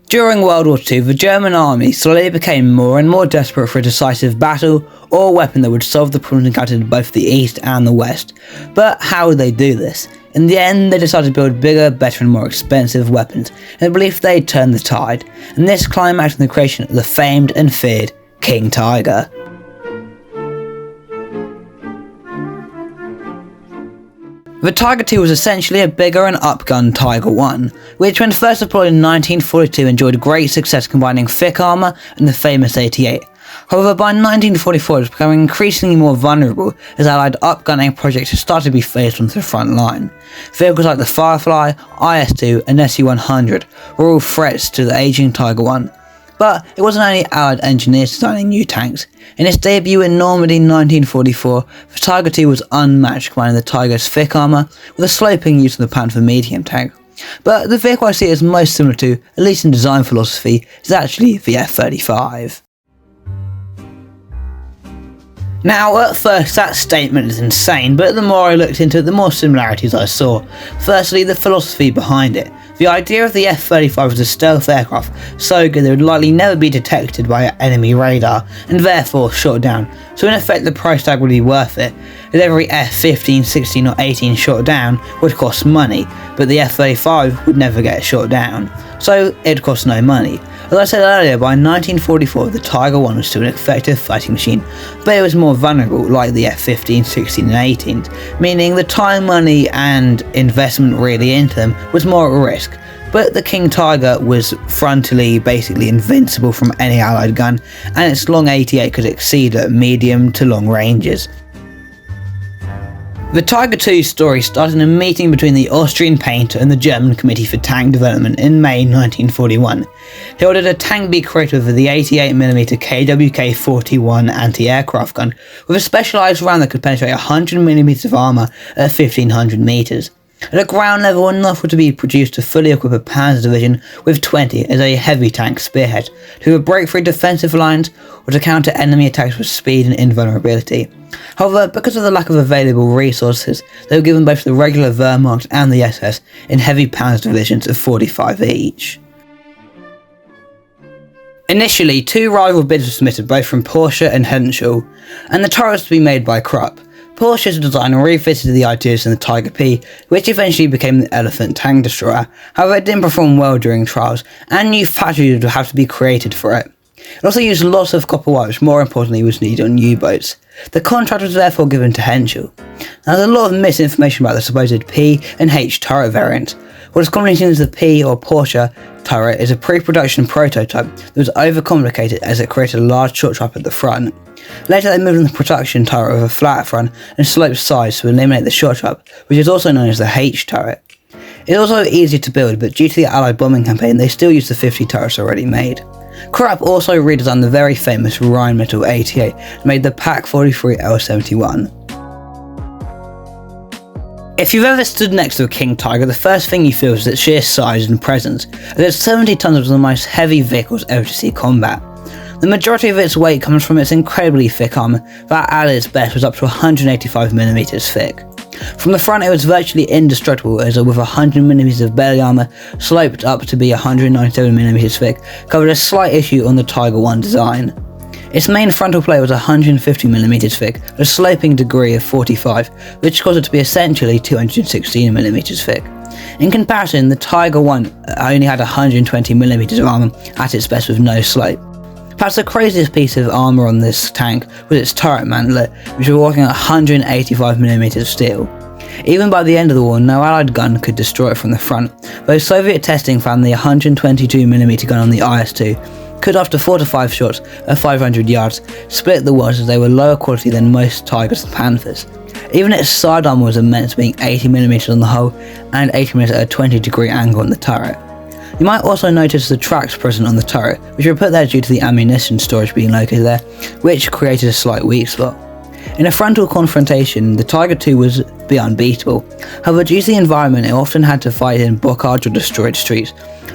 During World War II, the German army slowly became more and more desperate for a decisive battle or weapon that would solve the problems encountered in both the East and the West. But how would they do this? In the end, they decided to build bigger, better and more expensive weapons in the belief they'd turn the tide, and this climaxed in the creation of the famed and feared King Tiger. The Tiger II was essentially a bigger and upgunned Tiger I, which when first deployed in 1942 enjoyed great success combining thick armour and the famous 88. However, by 1944 it was becoming increasingly more vulnerable as Allied upgunning projects started to be phased onto the front line. Vehicles like the Firefly, IS-2 and SU-100 were all threats to the ageing Tiger I. But it wasn't only Allied engineers designing new tanks. In its debut in Normandy in 1944, the Tiger II was unmatched, combining the Tiger's thick armour with a sloping use of the Panther medium tank. But the vehicle I see as most similar to, at least in design philosophy, is actually the F35. Now, at first that statement is insane, but the more I looked into it, the more similarities I saw. Firstly, the philosophy behind it. The idea of the F-35 was a stealth aircraft so good they would likely never be detected by enemy radar, and therefore shot down, so in effect the price tag would be worth it, as every F-15, 16 or 18 shot down would cost money, but the F-35 would never get shot down, so it'd cost no money. As I said earlier, by 1944 the Tiger I was still an effective fighting machine, but it was more vulnerable like the F-15, 16 and 18, meaning the time, money and investment really into them was more at risk. But the King Tiger was frontally basically invincible from any Allied gun, and its long 88 could exceed at medium to long ranges. The Tiger II's story started in a meeting between the Austrian painter and the German Committee for Tank Development in May 1941. He ordered a tank be created with the 88mm KWK-41 anti-aircraft gun with a specialised round that could penetrate 100mm of armour at 1500 metres. At a ground level, enough were to be produced to fully equip a Panzer division with 20 as a heavy tank spearhead, to break through defensive lines or to counter enemy attacks with speed and invulnerability. However, because of the lack of available resources, they were given both the regular Wehrmacht and the SS in heavy Panzer divisions of 45 each. Initially, two rival bids were submitted both from Porsche and Henschel, and the turret was to be made by Krupp. Porsche's designer revisited the ideas in the Tiger P, which eventually became the Elephant tank destroyer. However, it didn't perform well during trials, and new factories would have to be created for it. It also used lots of copper wire, which more importantly was needed on U-boats. The contract was therefore given to Henschel. Now, there's a lot of misinformation about the supposed P and H turret variant. What is commonly seen as the P or Porsche turret is a pre-production prototype that was overcomplicated as it created a large short trap at the front. Later they moved on the production turret with a flat front and sloped sides to eliminate the short trap, which is also known as the H turret. It's also easier to build, but due to the Allied bombing campaign they still use the 50 turrets already made. Krupp also redesigned the very famous Rheinmetall 88 and made the Pak 43 L71. If you've ever stood next to a King Tiger, the first thing you feel is its sheer size and presence, as it's 70 tons of the most heavy vehicles ever to see combat. The majority of its weight comes from its incredibly thick armour that at its best was up to 185mm thick. From the front it was virtually indestructible, as with 100mm of belly armour sloped up to be 197mm thick, covered a slight issue on the Tiger I design. Its main frontal plate was 150mm thick, a sloping degree of 45, which caused it to be essentially 216mm thick. In comparison, the Tiger I only had 120mm of armour at its best with no slope. Perhaps the craziest piece of armour on this tank was its turret mantlet, which was working at 185mm steel. Even by the end of the war, no Allied gun could destroy it from the front, though Soviet testing found the 122mm gun on the IS-2 could, after 4 to 5 shots at 500 yards, split the words as they were lower quality than most Tigers and Panthers. Even its sidearm was immense, being 80mm on the hull and 80mm at a 20-degree angle on the turret. You might also notice the tracks present on the turret, which were put there due to the ammunition storage being located there, which created a slight weak spot. In a frontal confrontation, the Tiger II was unbeatable. However, due to the environment, it often had to fight in blockades or destroyed streets,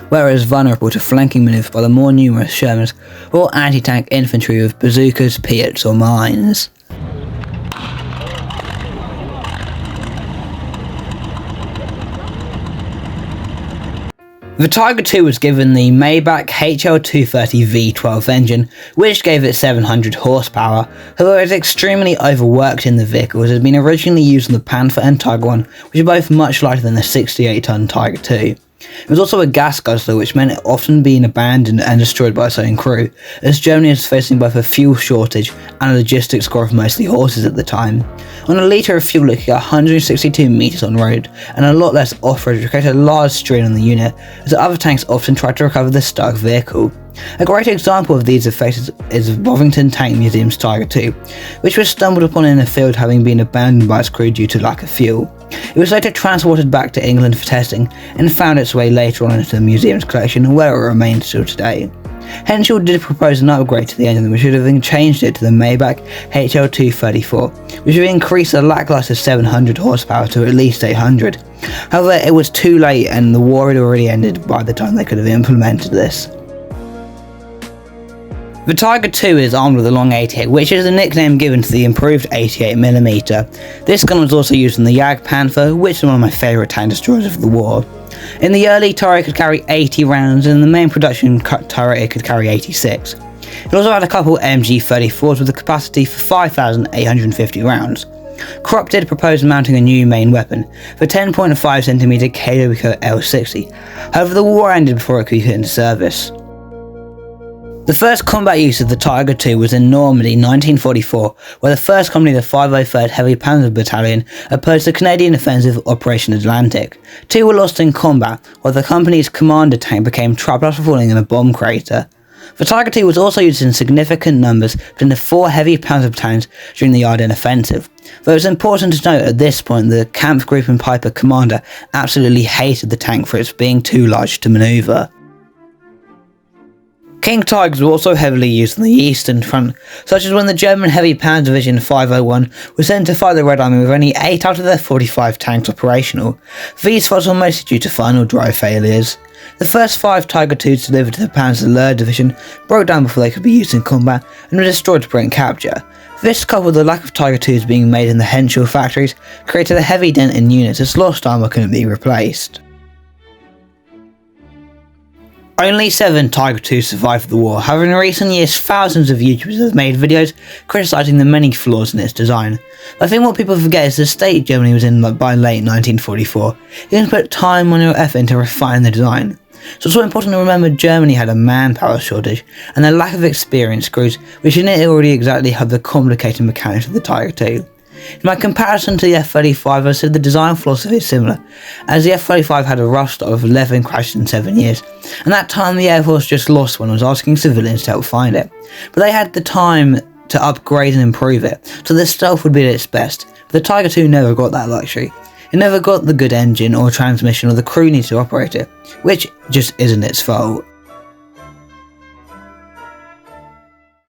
where it was vulnerable to flanking maneuvers by the more numerous Shermans or anti-tank infantry with bazookas, Piats or mines. The Tiger II was given the Maybach HL230 V12 engine, which gave it 700 horsepower, although it was extremely overworked in the vehicle as it had been originally used on the Panther and Tiger I, which are both much lighter than the 68-ton Tiger II. It was also a gas guzzler, which meant it often being abandoned and destroyed by its own crew, as Germany was facing both a fuel shortage and a logistics core of mostly horses at the time. On a litre of fuel it could get 162 metres on road, and a lot less off-road, which created a large strain on the unit, as the other tanks often tried to recover the stuck vehicle. A great example of these effects is Bovington Tank Museum's Tiger II, which was stumbled upon in a field having been abandoned by its crew due to lack of fuel. It was later transported back to England for testing and found its way later on into the museum's collection, where it remains till today. Henschel did propose an upgrade to the engine, which would have then changed it to the Maybach HL234, which would increase the lackluster 700 horsepower to at least 800. However, it was too late and the war had already ended by the time they could have implemented this. The Tiger II is armed with a long 88, which is the nickname given to the improved 88mm. This gun was also used in the Jag Panther, which is one of my favourite tank destroyers of the war. In the early turret it could carry 80 rounds, and in the main production turret it could carry 86. It also had a couple MG34s with a capacity for 5,850 rounds. Krupp did propose mounting a new main weapon, the 10.5cm KW L60, however the war ended before it could get into service. The first combat use of the Tiger II was in Normandy 1944, where the 1st Company of the 503rd Heavy Panzer Battalion opposed the Canadian offensive Operation Atlantic. 2 were lost in combat, while the company's commander tank became trapped after falling in a bomb crater. The Tiger II was also used in significant numbers within the 4 Heavy Panzer battalions during the Ardennes offensive, though it's important to note at this point the Kampfgruppen Piper commander absolutely hated the tank for its being too large to manoeuvre. King Tigers were also heavily used on the Eastern Front, such as when the German Heavy Panzer Division 501 was sent to fight the Red Army with only 8 out of their 45 tanks operational. These fights were mostly due to final drive failures. The first 5 Tiger IIs delivered to the Panzer Lehr Division broke down before they could be used in combat and were destroyed to prevent capture. This, coupled with the lack of Tiger IIs being made in the Henschel factories, created a heavy dent in units as lost armour couldn't be replaced. Only 7 Tiger IIs survived the war, however in recent years thousands of YouTubers have made videos criticising the many flaws in its design. I think what people forget is the state Germany was in by late 1944. You can put time, money or effort into refine the design. So it's also important to remember Germany had a manpower shortage and their lack of experienced crews, which didn't already exactly have the complicated mechanics of the Tiger II. In my comparison to the F35, I said the design philosophy is similar, as the F35 had a rough start with 11 crashes in 7 years, and that time the Air Force just lost one and was asking civilians to help find it. But they had the time to upgrade and improve it, so the stealth would be at its best, but the Tiger II never got that luxury. It never got the good engine or transmission or the crew needs to operate it, which just isn't its fault.